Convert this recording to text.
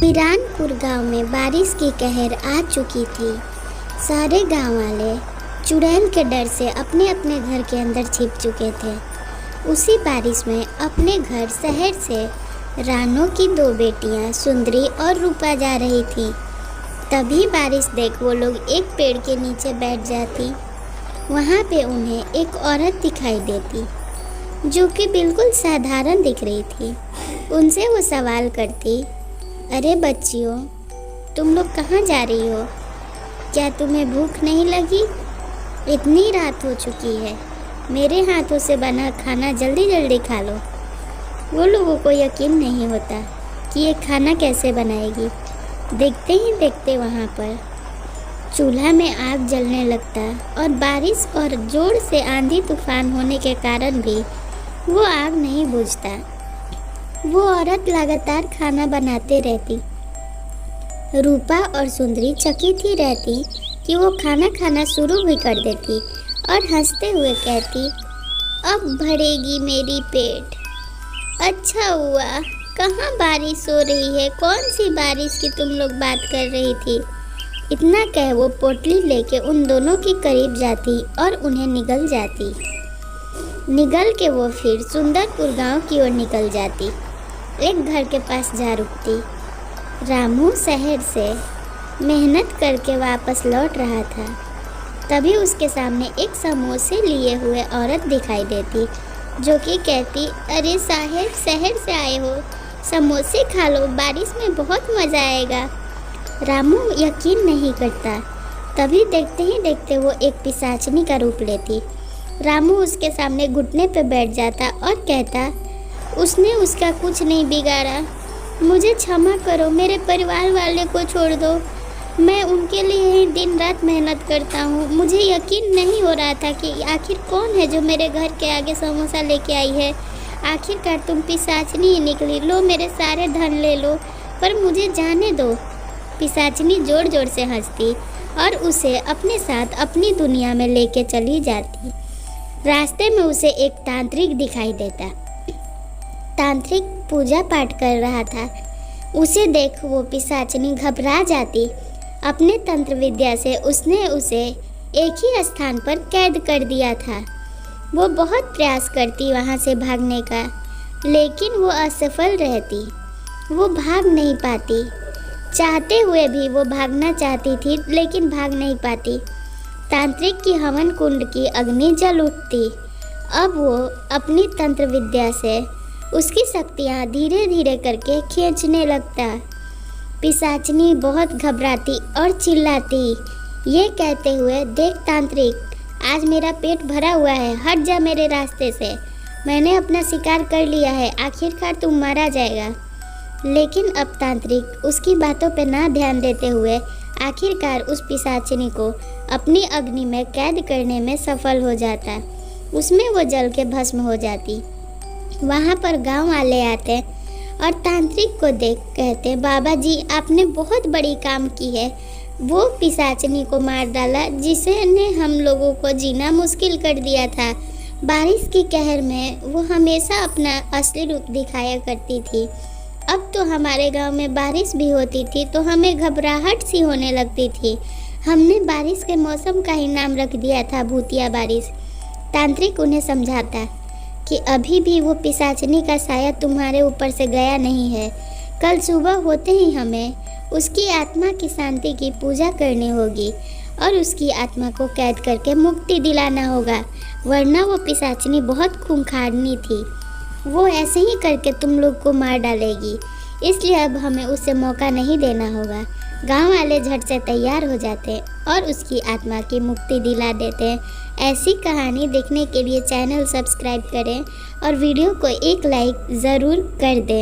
वीरानपुर गांव में बारिश की कहर आ चुकी थी। सारे गांव वाले चुड़ैल के डर से अपने अपने घर के अंदर छिप चुके थे। उसी बारिश में अपने घर शहर से रानो की दो बेटियां सुंदरी और रूपा जा रही थी। तभी बारिश देख वो लोग एक पेड़ के नीचे बैठ जाती। वहाँ पे उन्हें एक औरत दिखाई देती जो कि बिल्कुल साधारण दिख रही थी। उनसे वो सवाल करती, अरे बच्चियों, तुम लोग कहाँ जा रही हो? क्या तुम्हें भूख नहीं लगी? इतनी रात हो चुकी है, मेरे हाथों से बना खाना जल्दी जल्दी खा लो। वो लोगों को यकीन नहीं होता कि ये खाना कैसे बनाएगी। देखते ही देखते वहाँ पर चूल्हा में आग जलने लगता और बारिश और जोर से आंधी तूफान होने के कारण भी वो आग नहीं बुझता। वो औरत लगातार खाना बनाते रहती। रूपा और सुंदरी चकित ही रहती कि वो खाना खाना शुरू भी कर देती और हंसते हुए कहती, अब भरेगी मेरी पेट। अच्छा हुआ, कहाँ बारिश हो रही है? कौन सी बारिश की तुम लोग बात कर रही थी? इतना कह वो पोटली लेके उन दोनों के करीब जाती और उन्हें निगल जाती। निगल के वो फिर सुंदरपुर गांव की ओर निकल जाती। एक घर के पास जा रुकती। रामू शहर से मेहनत करके वापस लौट रहा था। तभी उसके सामने एक समोसे लिए हुए औरत दिखाई देती जो कि कहती, अरे साहेब, शहर से आए हो, समोसे खा लो, बारिश में बहुत मज़ा आएगा। रामू यकीन नहीं करता। तभी देखते ही देखते वो एक पिशाचनी का रूप लेती। रामू उसके सामने घुटने पे बैठ जाता और कहता, उसने उसका कुछ नहीं बिगाड़ा, मुझे क्षमा करो, मेरे परिवार वाले को छोड़ दो, मैं उनके लिए ही दिन रात मेहनत करता हूँ। मुझे यकीन नहीं हो रहा था कि आखिर कौन है जो मेरे घर के आगे समोसा लेके आई है। आखिरकार तुम पिशाचनी ही निकली। लो, मेरे सारे धन ले लो, पर मुझे जाने दो। पिशाचनी जोर जोर से हंसती और उसे अपने साथ अपनी दुनिया में लेके चली जाती। रास्ते में उसे एक तांत्रिक दिखाई देता। तांत्रिक पूजा पाठ कर रहा था। उसे देख वो पिशाचनी घबरा जाती। अपने तंत्र विद्या से उसने उसे एक ही स्थान पर कैद कर दिया था। वो बहुत प्रयास करती वहाँ से भागने का, लेकिन वो असफल रहती। वो भाग नहीं पाती। चाहते हुए भी वो भागना चाहती थी, लेकिन भाग नहीं पाती। तांत्रिक की हवन कुंड की अग्नि जल उठती। अब वो अपनी तंत्र विद्या से उसकी शक्तियाँ धीरे धीरे करके खींचने लगता। पिशाचनी बहुत घबराती और चिल्लाती, ये कहते हुए, देख तांत्रिक, आज मेरा पेट भरा हुआ है, हट जा मेरे रास्ते से। मैंने अपना शिकार कर लिया है, आखिरकार तू मारा जाएगा। लेकिन अब तांत्रिक उसकी बातों पर ना ध्यान देते हुए आखिरकार उस पिशाचिनी को अपनी अग्नि में कैद करने में सफल हो जाता। उसमें वो जल के भस्म हो जाती। वहाँ पर गांव वाले आते और तांत्रिक को देख कहते, बाबा जी, आपने बहुत बड़ी काम की है। वो पिशाचनी को मार डाला जिसने हम लोगों को जीना मुश्किल कर दिया था। बारिश की कहर में वो हमेशा अपना असली रूप दिखाया करती थी। अब तो हमारे गांव में बारिश भी होती थी तो हमें घबराहट सी होने लगती थी। हमने बारिश के मौसम का ही नाम रख दिया था भूतिया बारिश। तांत्रिक उन्हें समझाता कि अभी भी वो पिशाचनी का साया तुम्हारे ऊपर से गया नहीं है। कल सुबह होते ही हमें उसकी आत्मा की शांति की पूजा करनी होगी और उसकी आत्मा को कैद करके मुक्ति दिलाना होगा, वरना वो पिशाचनी बहुत खूंखारनी थी। वो ऐसे ही करके तुम लोग को मार डालेगी, इसलिए अब हमें उसे मौका नहीं देना होगा। गांव वाले झट से तैयार हो जाते और उसकी आत्मा की मुक्ति दिला देते हैं। ऐसी कहानी देखने के लिए चैनल सब्सक्राइब करें और वीडियो को एक लाइक ज़रूर कर दें।